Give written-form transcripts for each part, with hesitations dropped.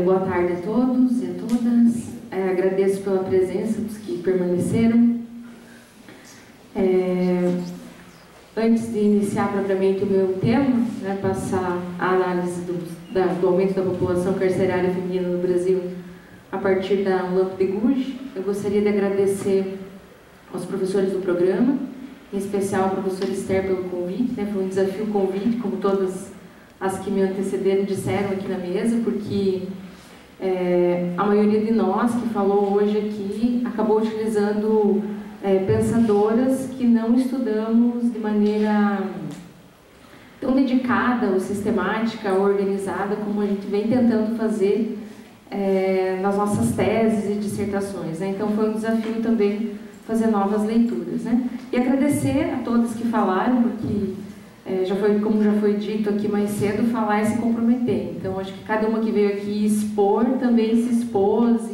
Boa tarde a todos e a todas. Agradeço pela presença dos que permaneceram. Antes de iniciar propriamente o meu tema, passar a análise do aumento da população carcerária feminina no Brasil a partir da Lamp de Gouges, eu gostaria de agradecer aos professores do programa, em especial ao professor Esther pelo convite. Foi um desafio o convite, como todas as que me antecederam disseram aqui na mesa, porque a maioria de nós que falou hoje aqui acabou utilizando pensadoras que não estudamos de maneira tão dedicada ou sistemática ou organizada como a gente vem tentando fazer nas nossas teses e dissertações. Então foi um desafio também fazer novas leituras. E agradecer a todos que falaram, porque como já foi dito aqui mais cedo, falar é se comprometer. Então acho que cada uma que veio aqui expor também se expôs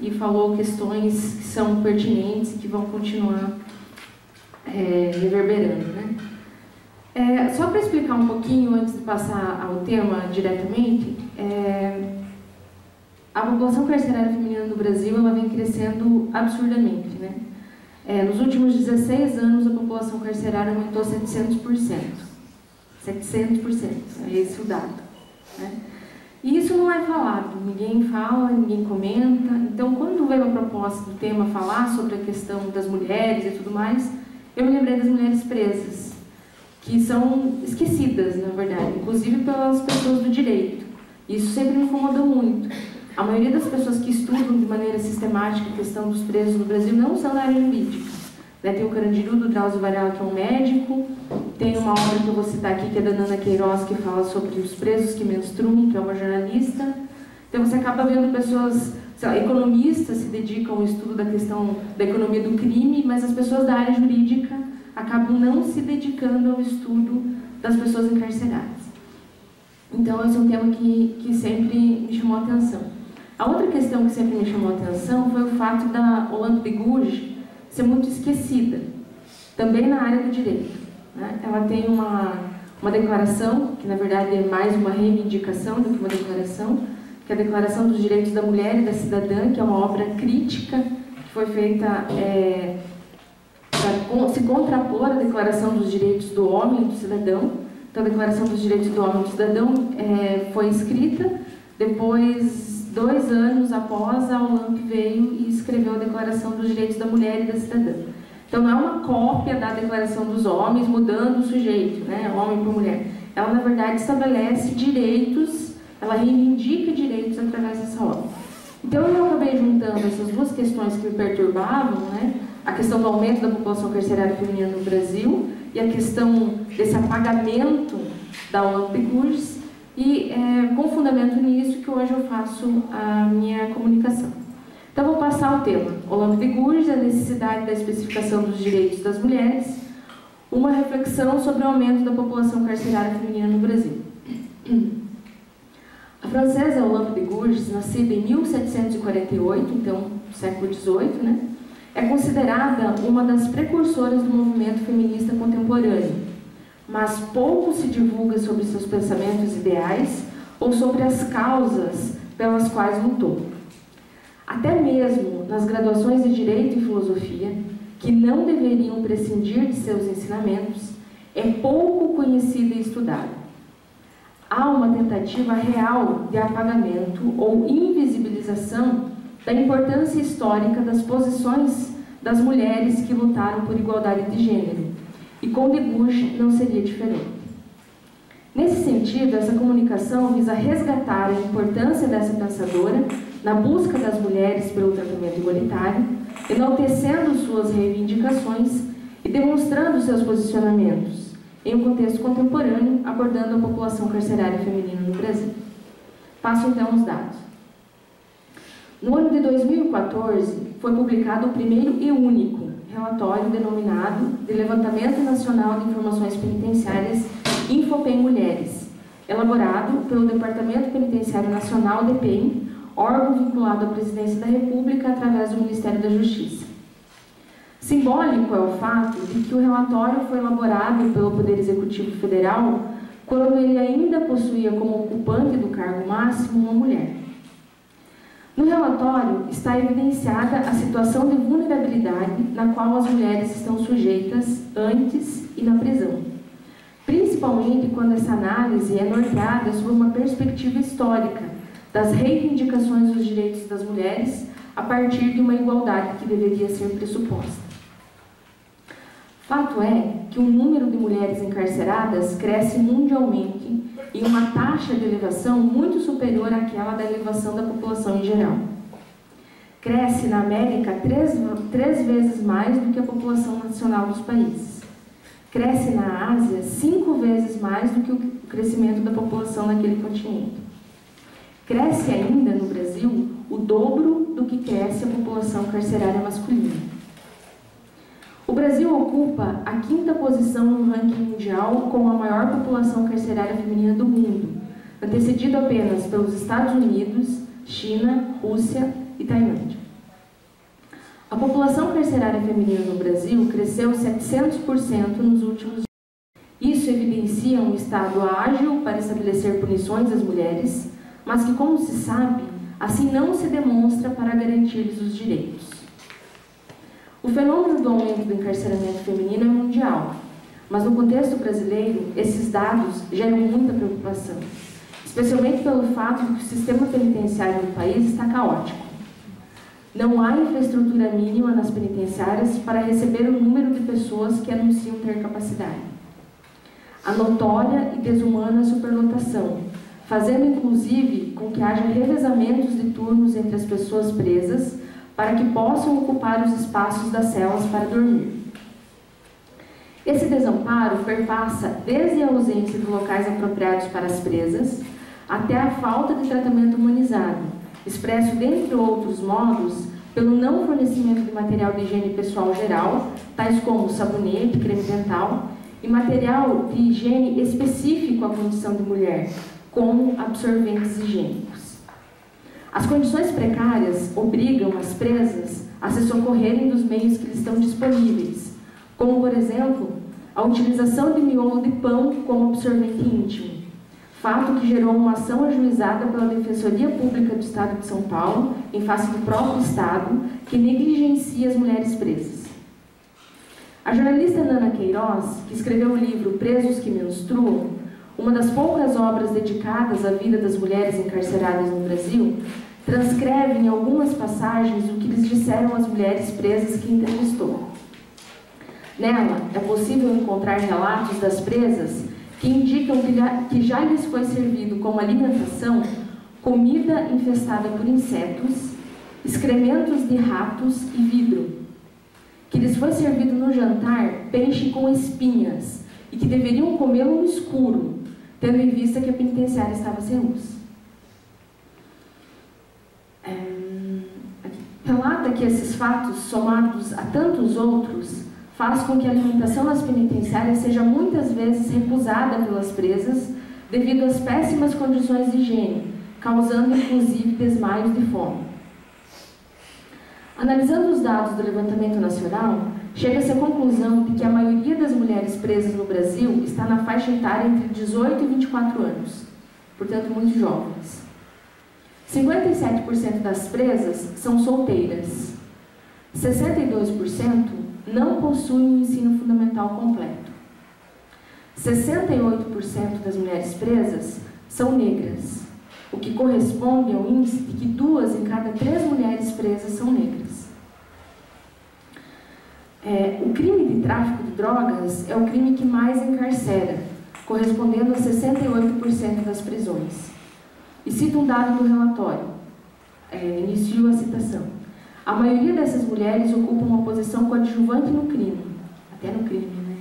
e falou questões que são pertinentes e que vão continuar reverberando. Só para explicar um pouquinho, antes de passar ao tema diretamente, a população carcerária feminina no Brasil ela vem crescendo absurdamente. Nos últimos 16 anos, a população carcerária aumentou 700%. 700%, é esse o dado. E isso não é falado, ninguém fala, ninguém comenta. Então, quando veio a proposta do tema falar sobre a questão das mulheres e tudo mais, eu me lembrei das mulheres presas, que são esquecidas, na verdade, inclusive pelas pessoas do direito. Isso sempre me incomodou muito. A maioria das pessoas que estudam de maneira sistemática a questão dos presos no Brasil não são da área jurídica. Tem o Carandiru, do Drauzio Varela, que é um médico. Tem uma obra que eu vou citar aqui, que é da Nana Queiroz, que fala sobre os presos que menstruam, que é uma jornalista. Então você acaba vendo pessoas, economistas se dedicam ao estudo da questão da economia do crime, mas as pessoas da área jurídica acabam não se dedicando ao estudo das pessoas encarceradas. Então esse é um tema que sempre me chamou a atenção. A outra questão que sempre me chamou a atenção foi o fato da Lamp de Gouges ser muito esquecida, também na área do direito. Ela tem uma declaração, que na verdade é mais uma reivindicação do que uma declaração, que é a Declaração dos Direitos da Mulher e da Cidadã, que é uma obra crítica, que foi feita para se contrapor à Declaração dos Direitos do Homem e do Cidadão. Então a Declaração dos Direitos do Homem e do Cidadão foi escrita, depois 2 anos após, a Lamp veio e escreveu a Declaração dos Direitos da Mulher e da Cidadã. Então, não é uma cópia da Declaração dos Homens, mudando o sujeito, homem por mulher. Ela, na verdade, estabelece direitos, ela reivindica direitos através dessa obra. Então, eu acabei juntando essas duas questões que me perturbavam, a questão do aumento da população carcerária feminina no Brasil e a questão desse apagamento da Lamp de Gouges, e com fundamento nisso que hoje eu faço a minha comunicação. Então vou passar ao tema. Lamp de Gouges, a necessidade da especificação dos direitos das mulheres, uma reflexão sobre o aumento da população carcerária feminina no Brasil. A francesa Lamp de Gouges, nascida em 1748, então século XVIII, é considerada uma das precursoras do movimento feminista contemporâneo, mas pouco se divulga sobre seus pensamentos ideais ou sobre as causas pelas quais lutou. Até mesmo nas graduações de Direito e Filosofia, que não deveriam prescindir de seus ensinamentos, é pouco conhecida e estudada. Há uma tentativa real de apagamento ou invisibilização da importância histórica das posições das mulheres que lutaram por igualdade de gênero, e com de Gouges não seria diferente. Nesse sentido, essa comunicação visa resgatar a importância dessa pensadora na busca das mulheres pelo tratamento igualitário, enaltecendo suas reivindicações e demonstrando seus posicionamentos em um contexto contemporâneo, abordando a população carcerária feminina no Brasil. Passo então os dados. No ano de 2014, foi publicado o primeiro e único relatório denominado de Levantamento Nacional de Informações Penitenciárias Infopem Mulheres, elaborado pelo Departamento Penitenciário Nacional, DPEM, órgão vinculado à Presidência da República através do Ministério da Justiça. Simbólico é o fato de que o relatório foi elaborado pelo Poder Executivo Federal quando ele ainda possuía como ocupante do cargo máximo uma mulher. No relatório está evidenciada a situação de vulnerabilidade na qual as mulheres estão sujeitas antes e na prisão, principalmente quando essa análise é norteada sobre uma perspectiva histórica das reivindicações dos direitos das mulheres a partir de uma igualdade que deveria ser pressuposta. Fato é que o número de mulheres encarceradas cresce mundialmente em uma taxa de elevação muito superior àquela da elevação da população em geral. Cresce na América três vezes mais do que a população nacional dos países. Cresce na Ásia 5 vezes mais do que o crescimento da população naquele continente. Cresce ainda no Brasil o dobro do que cresce a população carcerária masculina. O Brasil ocupa a 5ª posição no ranking mundial com a maior população carcerária feminina do mundo, antecedido apenas pelos Estados Unidos, China, Rússia e Tailândia. A população carcerária feminina no Brasil cresceu 700% nos últimos anos. Isso evidencia um Estado ágil para estabelecer punições às mulheres, mas que, como se sabe, assim não se demonstra para garantir-lhes os direitos. O fenômeno do aumento do encarceramento feminino é mundial, mas no contexto brasileiro, esses dados geram muita preocupação, especialmente pelo fato de que o sistema penitenciário do país está caótico. Não há infraestrutura mínima nas penitenciárias para receber o número de pessoas que anunciam ter capacidade. A notória e desumana superlotação, fazendo inclusive com que haja revezamentos de turnos entre as pessoas presas para que possam ocupar os espaços das celas para dormir. Esse desamparo perpassa desde a ausência de locais apropriados para as presas até a falta de tratamento humanizado, expresso, dentre outros modos, pelo não fornecimento de material de higiene pessoal geral, tais como sabonete, creme dental, e material de higiene específico à condição de mulher, como absorventes higiênicos. As condições precárias obrigam as presas a se socorrerem dos meios que lhes estão disponíveis, como, por exemplo, a utilização de miolo de pão como absorvente íntimo, fato que gerou uma ação ajuizada pela Defensoria Pública do Estado de São Paulo, em face do próprio Estado, que negligencia as mulheres presas. A jornalista Nana Queiroz, que escreveu o livro Presos que Menstruam, uma das poucas obras dedicadas à vida das mulheres encarceradas no Brasil, transcreve em algumas passagens o que lhes disseram as mulheres presas que entrevistou. Nela, é possível encontrar relatos das presas que indicam que já lhes foi servido como alimentação comida infestada por insetos, excrementos de ratos e vidro, que lhes foi servido no jantar peixe com espinhas e que deveriam comê-lo no escuro, tendo em vista que a penitenciária estava sem luz. Relata que esses fatos, somados a tantos outros, faz com que a alimentação nas penitenciárias seja muitas vezes recusada pelas presas devido às péssimas condições de higiene, causando inclusive desmaios de fome. Analisando os dados do levantamento nacional, chega-se à conclusão de que a maioria das mulheres presas no Brasil está na faixa etária entre 18 e 24 anos, portanto muito jovens. 57% das presas são solteiras. 62% não possuem um ensino fundamental completo. 68% das mulheres presas são negras, o que corresponde ao índice de que 2 em cada 3 mulheres presas são negras. O crime de tráfico de drogas é o crime que mais encarcera, correspondendo a 68% das prisões. E cito um dado do relatório, inicio a citação. A maioria dessas mulheres ocupa uma posição coadjuvante no crime, até no crime, né?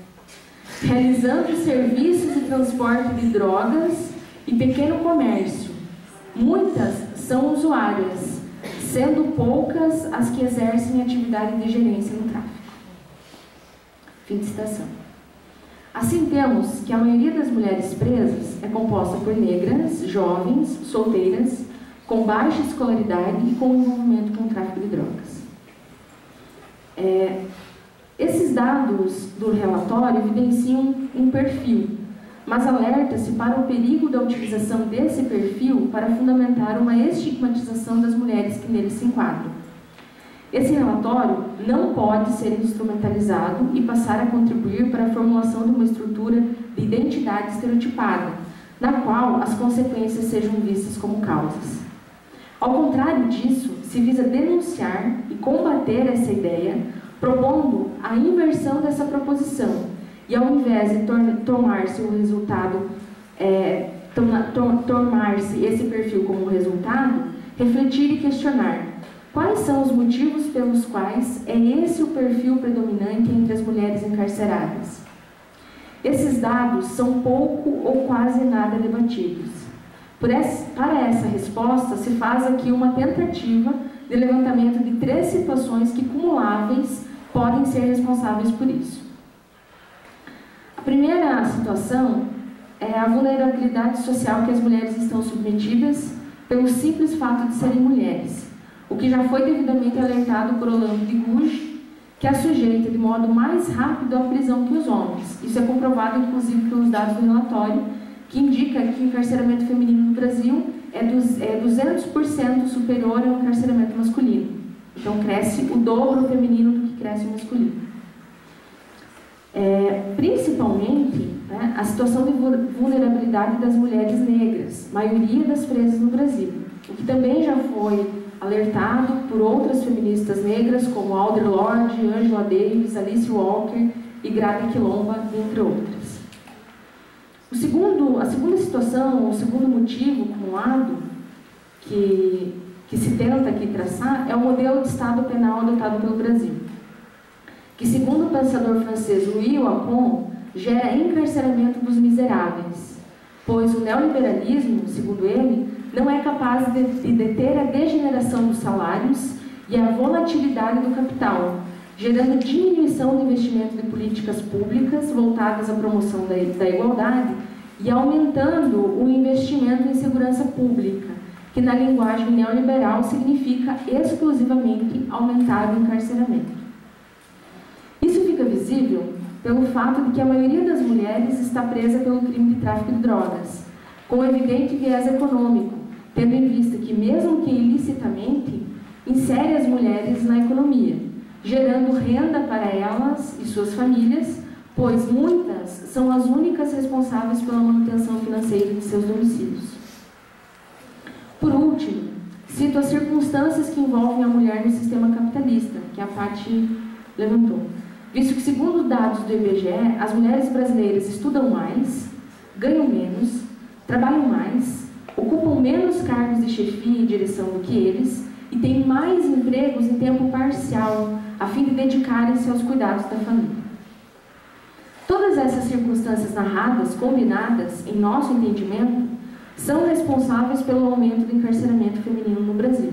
Realizando serviços de transporte de drogas e pequeno comércio. Muitas são usuárias, sendo poucas as que exercem atividade de gerência no tráfico. Fim de citação. Assim, temos que a maioria das mulheres presas é composta por negras, jovens, solteiras, com baixa escolaridade e com envolvimento com o tráfico de drogas. Esses dados do relatório evidenciam um perfil, mas alerta-se para o perigo da utilização desse perfil para fundamentar uma estigmatização das mulheres que nele se enquadram. Esse relatório não pode ser instrumentalizado e passar a contribuir para a formulação de uma estrutura de identidade estereotipada, na qual as consequências sejam vistas como causas. Ao contrário disso, se visa denunciar e combater essa ideia, propondo a inversão dessa proposição, e ao invés de tomar-se o resultado, tomar-se esse perfil como resultado, refletir e questionar quais são os motivos pelos quais é esse o perfil predominante entre as mulheres encarceradas. Esses dados são pouco ou quase nada debatidos. Para essa resposta, se faz aqui uma tentativa de levantamento de 3 situações que, cumuláveis, podem ser responsáveis por isso. A primeira situação é a vulnerabilidade social que as mulheres estão submetidas pelo simples fato de serem mulheres, o que já foi devidamente alertado por Olavo de Gouges, que a sujeita de modo mais rápido à prisão que os homens. Isso é comprovado, inclusive, pelos dados do relatório, que indica que o encarceramento feminino no Brasil é 200% superior ao encarceramento masculino. Então, cresce o dobro feminino do que cresce o masculino. Principalmente, né, a situação de vulnerabilidade das mulheres negras, maioria das presas no Brasil, o que também já foi alertado por outras feministas negras, como Audre Lorde, Angela Davis, Alice Walker e Grada Quilomba, entre outras. A segunda situação, o segundo motivo acumulado que se tenta aqui traçar é o modelo de Estado penal adotado pelo Brasil, que, segundo o pensador francês Louis Wacon, gera encarceramento dos miseráveis, pois o neoliberalismo, segundo ele, não é capaz de deter a degeneração dos salários e a volatilidade do capital, gerando diminuição do investimento de políticas públicas voltadas à promoção da igualdade e aumentando o investimento em segurança pública, que na linguagem neoliberal significa exclusivamente aumentar o encarceramento. Isso fica visível pelo fato de que a maioria das mulheres está presa pelo crime de tráfico de drogas, com evidente viés econômico, tendo em vista que, mesmo que ilicitamente, insere as mulheres na economia, gerando renda para elas e suas famílias, pois muitas são as únicas responsáveis pela manutenção financeira de seus domicílios. Por último, cito as circunstâncias que envolvem a mulher no sistema capitalista, que a Paty levantou. Visto que, segundo dados do IBGE, as mulheres brasileiras estudam mais, ganham menos, trabalham mais, ocupam menos cargos de chefia e direção do que eles e têm mais empregos em tempo parcial, a fim de dedicarem-se aos cuidados da família. Todas essas circunstâncias narradas, combinadas, em nosso entendimento, são responsáveis pelo aumento do encarceramento feminino no Brasil.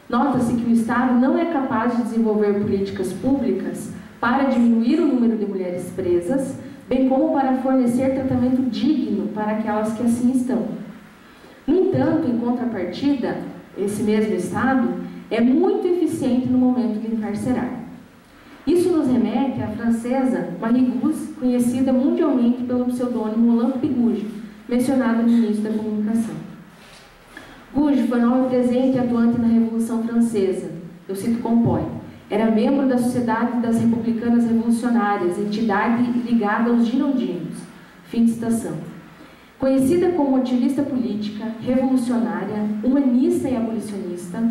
Nota-se que o Estado não é capaz de desenvolver políticas públicas para diminuir o número de mulheres presas, bem como para fornecer tratamento digno para aquelas que assim estão. No entanto, em contrapartida, esse mesmo Estado é muito eficiente no momento de encarcerar. Isso nos remete à francesa Marie Gouges, conhecida mundialmente pelo pseudônimo Olympe de Gouges, mencionada no início da comunicação. Gouges foi nome presente e atuante na Revolução Francesa, eu cito Compoy. Era membro da Sociedade das Republicanas Revolucionárias, entidade ligada aos girondinos. Fim de citação. Conhecida como ativista política, revolucionária, humanista e abolicionista,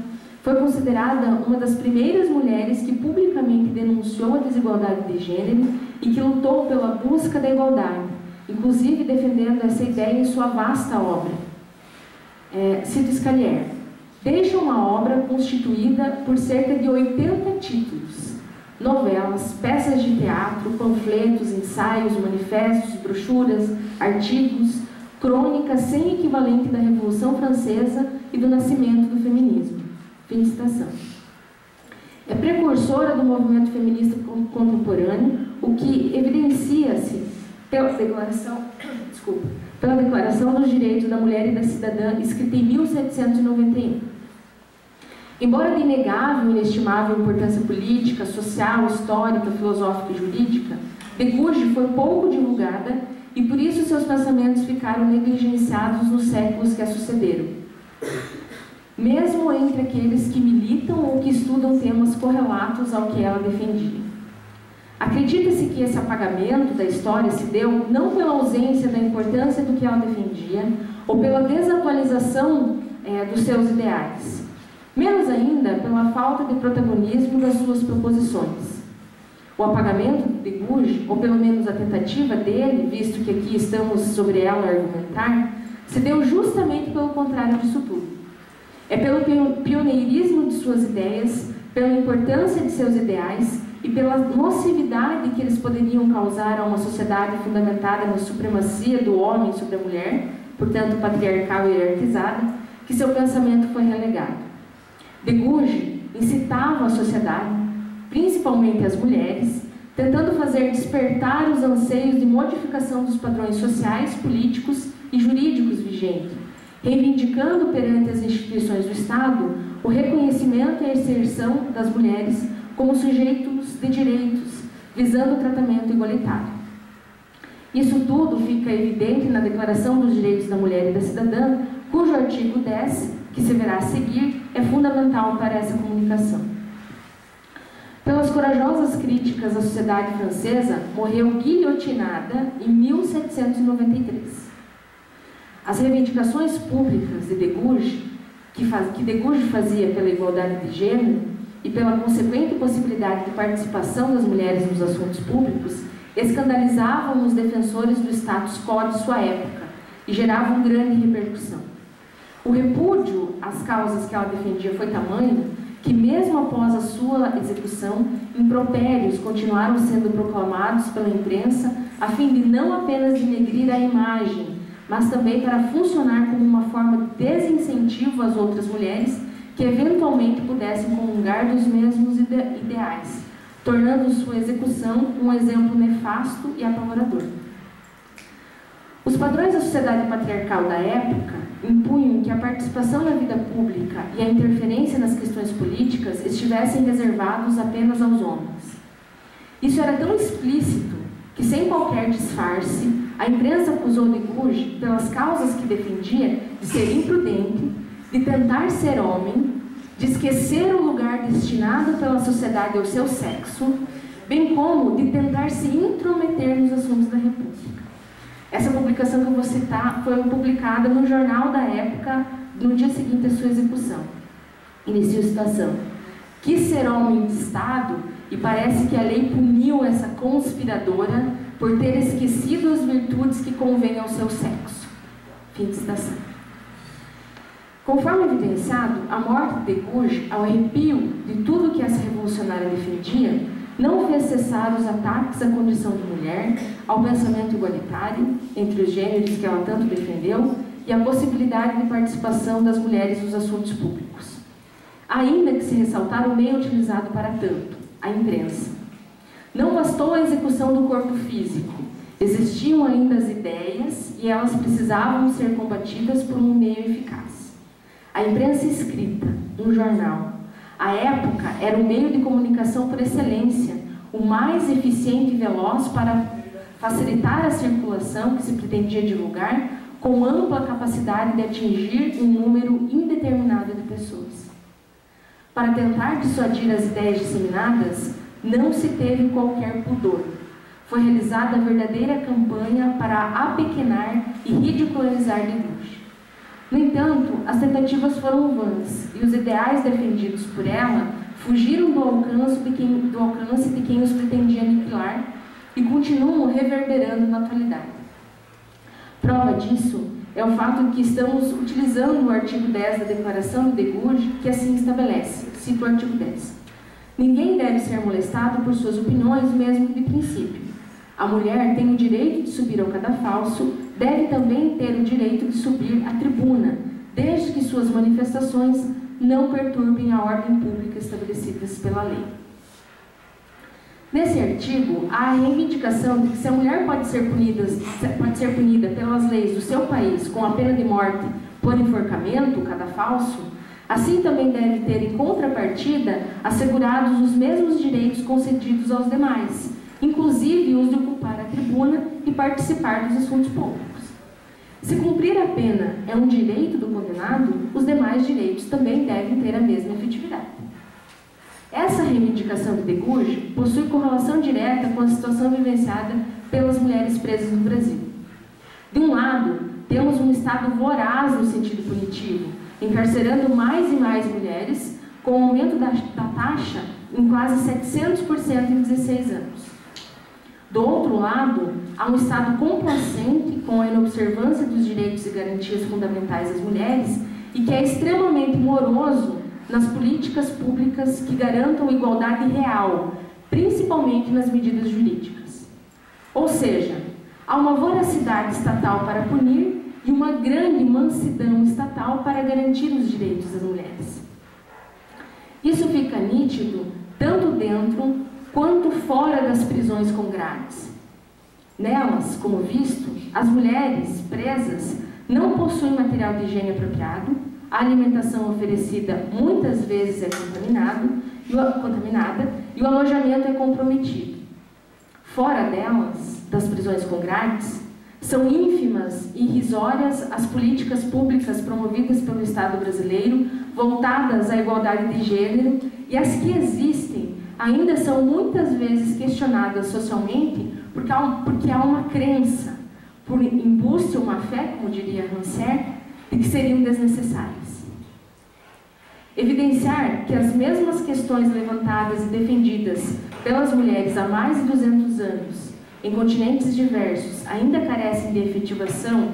foi considerada uma das primeiras mulheres que publicamente denunciou a desigualdade de gênero e que lutou pela busca da igualdade, inclusive defendendo essa ideia em sua vasta obra. Cito Scalier. Deixa uma obra constituída por cerca de 80 títulos, novelas, peças de teatro, panfletos, ensaios, manifestos, brochuras, artigos, crônicas sem equivalente da Revolução Francesa e do nascimento do feminismo. Fim de citação. É precursora do movimento feminista contemporâneo, o que evidencia-se pela Declaração dos Direitos da Mulher e da Cidadã, escrita em 1791. Embora de inegável e inestimável importância política, social, histórica, filosófica e jurídica, de Gouges foi pouco divulgada e por isso seus pensamentos ficaram negligenciados nos séculos que a sucederam, mesmo entre aqueles que militam ou que estudam temas correlatos ao que ela defendia. Acredita-se que esse apagamento da história se deu não pela ausência da importância do que ela defendia ou pela desatualização dos seus ideais, menos ainda pela falta de protagonismo das suas proposições. O apagamento de Deguge, ou pelo menos a tentativa dele, visto que aqui estamos sobre ela a argumentar, se deu justamente pelo contrário disso tudo. É pelo pioneirismo de suas ideias, pela importância de seus ideais e pela nocividade que eles poderiam causar a uma sociedade fundamentada na supremacia do homem sobre a mulher, portanto patriarcal e hierarquizada, que seu pensamento foi relegado. Deguge incitava a sociedade, principalmente as mulheres, tentando fazer despertar os anseios de modificação dos padrões sociais, políticos e jurídicos vigentes, reivindicando perante as instituições do Estado o reconhecimento e a inserção das mulheres como sujeitos de direitos, visando o tratamento igualitário. Isso tudo fica evidente na Declaração dos Direitos da Mulher e da Cidadã, cujo artigo 10, que se verá a seguir, é fundamental para essa comunicação. Pelas corajosas críticas à sociedade francesa, morreu guilhotinada em 1793. As reivindicações públicas de Deguge, que Deguge fazia pela igualdade de gênero e pela consequente possibilidade de participação das mulheres nos assuntos públicos, escandalizavam os defensores do status quo de sua época e geravam grande repercussão. O repúdio às causas que ela defendia foi tamanho que, mesmo após a sua execução, impropérios continuaram sendo proclamados pela imprensa a fim de não apenas denegrir a imagem, mas também para funcionar como uma forma de desincentivo às outras mulheres que eventualmente pudessem comungar dos mesmos ideais, tornando sua execução um exemplo nefasto e apavorador. Os padrões da sociedade patriarcal da época impunham que a participação na vida pública e a interferência nas questões políticas estivessem reservados apenas aos homens. Isso era tão explícito que, sem qualquer disfarce, a imprensa acusou Deguge, pelas causas que defendia, de ser imprudente, de tentar ser homem, de esquecer o lugar destinado pela sociedade ao seu sexo, bem como de tentar se intrometer nos assuntos da República. Essa publicação que eu vou citar foi publicada no jornal da época, no dia seguinte à sua execução. Inicio a citação. Quis ser homem de Estado e parece que a lei puniu essa conspiradora por ter esquecido as virtudes que convêm ao seu sexo. Fim de citação. Conforme evidenciado, a morte de Deguge, ao arrepio de tudo que essa revolucionária defendia, não fez cessar os ataques à condição de mulher, ao pensamento igualitário entre os gêneros que ela tanto defendeu e à possibilidade de participação das mulheres nos assuntos públicos. Ainda que se ressaltar o meio utilizado para tanto, a imprensa. Não bastou a execução do corpo físico, existiam ainda as ideias e elas precisavam ser combatidas por um meio eficaz. A imprensa escrita, um jornal, à época era um meio de comunicação por excelência, o mais eficiente e veloz para facilitar a circulação que se pretendia divulgar, com ampla capacidade de atingir um número indeterminado de pessoas. Para tentar dissuadir as ideias disseminadas, não se teve qualquer pudor. Foi realizada a verdadeira campanha para apequenar e ridicularizar Deguge. No entanto, as tentativas foram vãs e os ideais defendidos por ela fugiram do alcance de quem os pretendia aniquilar e continuam reverberando na atualidade. Prova disso é o fato de que estamos utilizando o artigo 10 da Declaração de Deguge, que assim estabelece, cito o artigo 10. Ninguém deve ser molestado por suas opiniões, mesmo de princípio. A mulher tem o direito de subir ao cadafalso, deve também ter o direito de subir à tribuna, desde que suas manifestações não perturbem a ordem pública estabelecidas pela lei. Nesse artigo, há a reivindicação de que se a mulher pode ser punida pelas leis do seu país com a pena de morte por enforcamento, cadafalso, assim também deve ter em contrapartida assegurados os mesmos direitos concedidos aos demais, inclusive o uso de ocupar a tribuna e participar dos assuntos públicos. Se cumprir a pena é um direito do condenado, os demais direitos também devem ter a mesma efetividade. Essa reivindicação de Deguge possui correlação direta com a situação vivenciada pelas mulheres presas no Brasil. De um lado, temos um Estado voraz no sentido punitivo, encarcerando mais e mais mulheres, com o aumento da taxa em quase 700% em 16 anos. Do outro lado, há um Estado complacente com a inobservância dos direitos e garantias fundamentais das mulheres e que é extremamente moroso nas políticas públicas que garantam igualdade real, principalmente nas medidas jurídicas. Ou seja, há uma voracidade estatal para punir e uma grande mansidão estatal para garantir os direitos das mulheres. Isso fica nítido tanto dentro quanto fora das prisões com grades. Nelas, como visto, as mulheres presas não possuem material de higiene apropriado, a alimentação oferecida muitas vezes é contaminada e o alojamento é comprometido. Fora delas, das prisões com grades, são ínfimas e irrisórias as políticas públicas promovidas pelo Estado brasileiro voltadas à igualdade de gênero e as que existem ainda são muitas vezes questionadas socialmente porque há uma crença, por embuste ou má fé, como diria Rancière, de que seriam desnecessárias. Evidenciar que as mesmas questões levantadas e defendidas pelas mulheres há mais de 200 anos, em continentes diversos, ainda carecem de efetivação,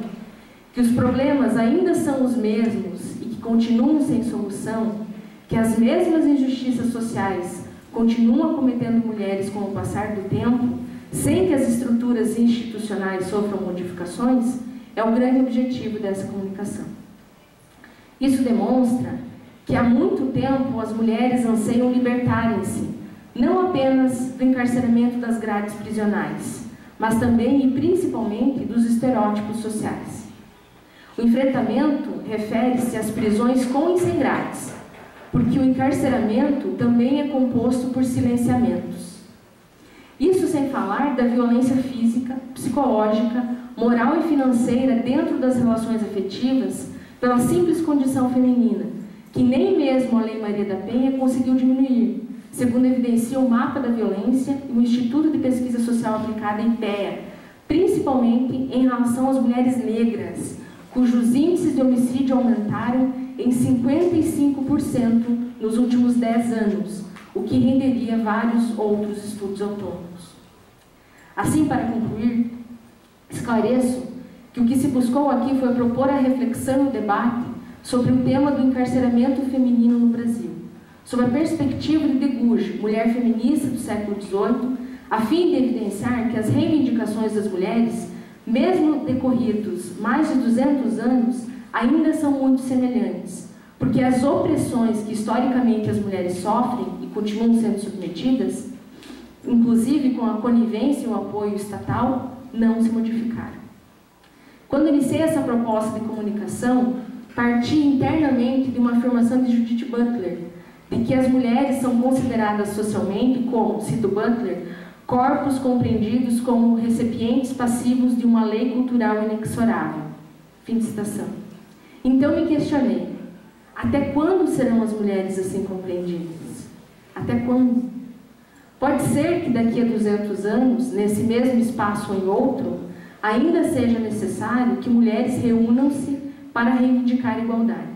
que os problemas ainda são os mesmos e que continuam sem solução, que as mesmas injustiças sociais continuam acometendo mulheres com o passar do tempo, sem que as estruturas institucionais sofram modificações, é o grande objetivo dessa comunicação. Isso demonstra que há muito tempo as mulheres anseiam libertarem-se, não apenas do encarceramento das grades prisionais, mas também e principalmente dos estereótipos sociais. O enfrentamento refere-se às prisões com e sem grades, porque o encarceramento também é composto por silenciamentos. Isso sem falar da violência física, psicológica, moral e financeira dentro das relações afetivas pela simples condição feminina, que nem mesmo a Lei Maria da Penha conseguiu diminuir, segundo evidencia o Mapa da Violência e o Instituto de Pesquisa Social Aplicada, IPEA, principalmente em relação às mulheres negras, cujos índices de homicídio aumentaram em 55% nos últimos 10 anos, o que renderia vários outros estudos autônomos. Assim, para concluir, esclareço que o que se buscou aqui foi propor a reflexão e o debate sobre o tema do encarceramento feminino no Brasil, sob a perspectiva de Deguge, mulher feminista do século XVIII, a fim de evidenciar que as reivindicações das mulheres, mesmo decorridos mais de 200 anos, ainda são muito semelhantes, porque as opressões que historicamente as mulheres sofrem e continuam sendo submetidas, inclusive com a conivência e o apoio estatal, não se modificaram. Quando iniciei essa proposta de comunicação, parti internamente de uma afirmação de Judith Butler, de que as mulheres são consideradas socialmente como, cito Butler, corpos compreendidos como recipientes passivos de uma lei cultural inexorável. Fim de citação. Então me questionei, até quando serão as mulheres assim compreendidas? Até quando? Pode ser que daqui a 200 anos, nesse mesmo espaço ou em outro, ainda seja necessário que mulheres reúnam-se para reivindicar a igualdade.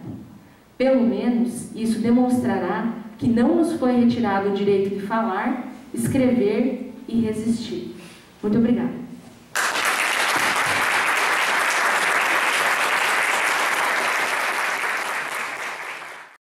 Pelo menos, isso demonstrará que não nos foi retirado o direito de falar, escrever e resistir. Muito obrigada.